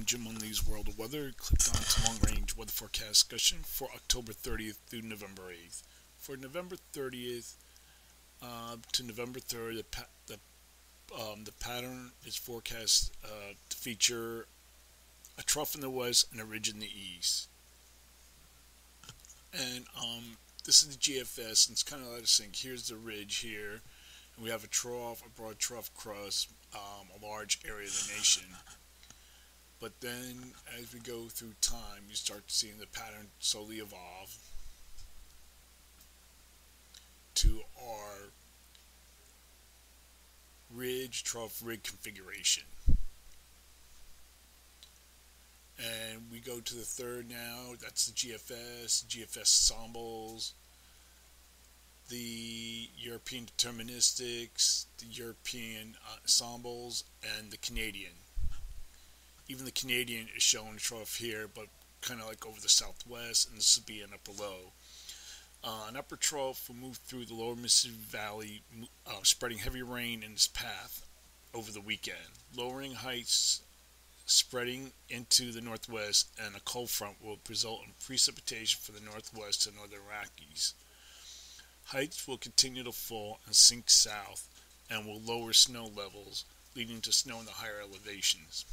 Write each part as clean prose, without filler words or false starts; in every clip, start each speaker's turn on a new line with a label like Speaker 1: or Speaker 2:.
Speaker 1: from Jim Munley's World of Weather. Click on to long range weather forecast discussion for October 30th through November 8th. For November 30th to November 3rd, the pattern is forecast to feature a trough in the west and a ridge in the east. And this is the GFS, and it's kind of like this thing. Here's the ridge here, and we have a trough, a broad trough across a large area of the nation. But then, as we go through time, you start seeing the pattern slowly evolve to our ridge, trough, rig configuration. And we go to the third now. That's the GFS ensembles, the European deterministics, the European ensembles, and the Canadian. Even the Canadian is showing a trough here, but kind of like over the southwest, and this will be an upper low. An upper trough will move through the lower Mississippi Valley, spreading heavy rain in its path over the weekend. Lowering heights spreading into the northwest, and a cold front will result in precipitation for the northwest and northern Rockies. Heights will continue to fall and sink south, and will lower snow levels, leading to snow in the higher elevations.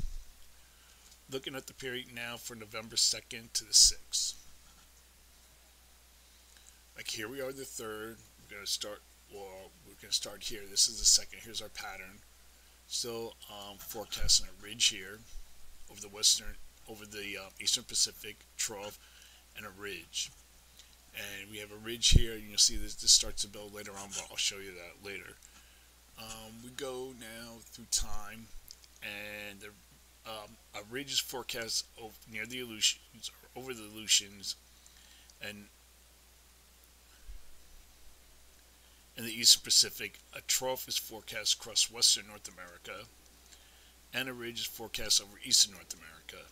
Speaker 1: Looking at the period now for November 2nd to the 6th. Like here we are the 3rd. We're going to start here. This is the 2nd. Here's our pattern. Still forecasting a ridge here over the eastern Pacific trough, and a ridge. And we have a ridge here. You'll see this starts to build later on, but I'll show you that later. We go now through time, and a ridge is forecast near the Aleutians, or over the Aleutians, and in the eastern Pacific. A trough is forecast across western North America, and a ridge is forecast over eastern North America.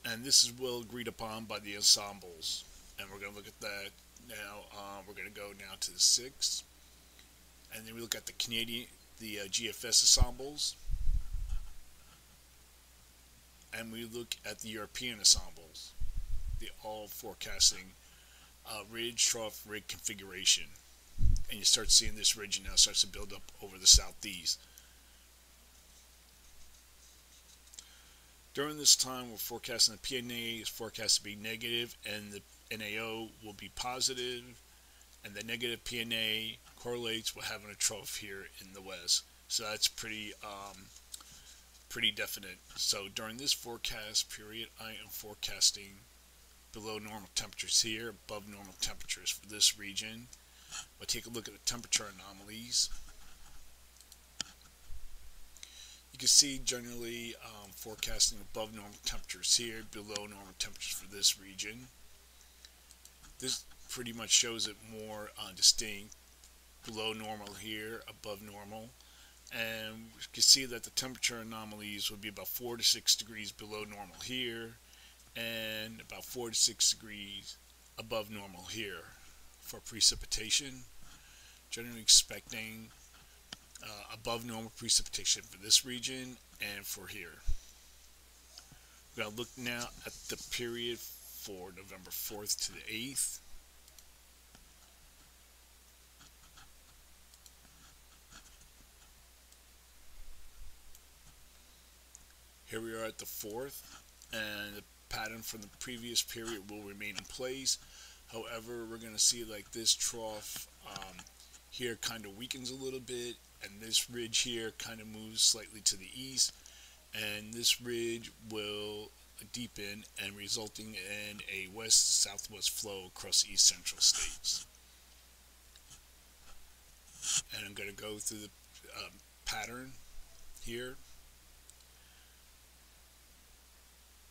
Speaker 1: And this is well agreed upon by the ensembles, and we're going to look at that now. We're going to go now to the 6th, and then we look at the Canadian, the GFS ensembles, and we look at the European ensembles. They're all forecasting ridge, trough, rig configuration, and you start seeing this ridge now starts to build up over the southeast. During this time, we're forecasting the PNA is forecast to be negative, and the NAO will be positive, and the negative PNA correlates with having a trough here in the west. So that's pretty definite. So during this forecast period, I am forecasting below normal temperatures here, above normal temperatures for this region. We'll take a look at the temperature anomalies. You can see generally forecasting above normal temperatures here, below normal temperatures for this region. This pretty much shows it more distinct. Below normal here, above normal. And you can see that the temperature anomalies would be about 4 to 6 degrees below normal here, and about 4 to 6 degrees above normal here. For precipitation, generally expecting above normal precipitation for this region and for here. We're going to look now at the period for November 4th to the 8th. Here we are at the 4th, and the pattern from the previous period will remain in place. However, we're going to see like this trough here kind of weakens a little bit, and this ridge here kind of moves slightly to the east, and this ridge will deepen and resulting in a west-southwest flow across the east central states. And I'm going to go through the pattern here.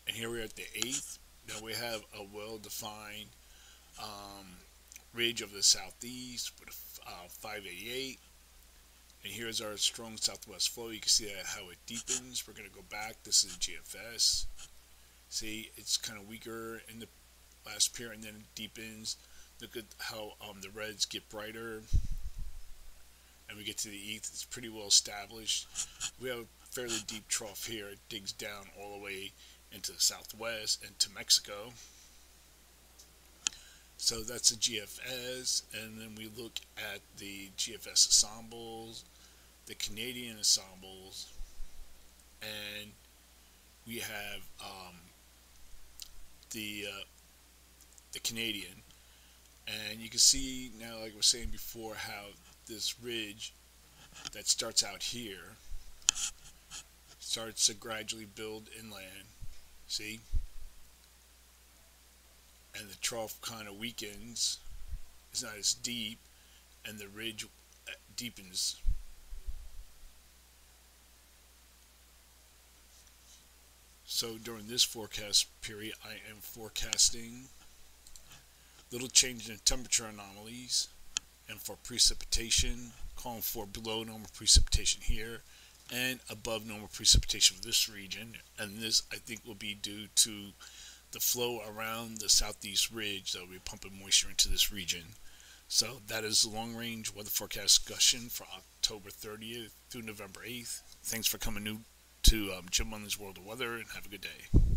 Speaker 1: And here we're at the 8th. Now we have a well-defined ridge over the southeast with a 588. And here's our strong southwest flow. You can see how it deepens. We're going to go back. This is GFS. See, it's kind of weaker in the last period, and then it deepens. Look at how the reds get brighter. And we get to the 8th. It's pretty well established. We have fairly deep trough here. It digs down all the way into the southwest and to Mexico. So that's the GFS, and then we look at the GFS ensembles, the Canadian ensembles, and we have the Canadian, and you can see now, like I was saying before, how this ridge that starts out here starts to gradually build inland. See, and the trough kind of weakens. It's not as deep, and the ridge deepens. So during this forecast period, I am forecasting little change in temperature anomalies, and for precipitation, calling for below normal precipitation here and above normal precipitation for this region. And this, I think, will be due to the flow around the southeast ridge that will be pumping moisture into this region. So that is the long range weather forecast discussion for October 30th through November 8th. Thanks for coming to Jim Munley's World of Weather, and have a good day.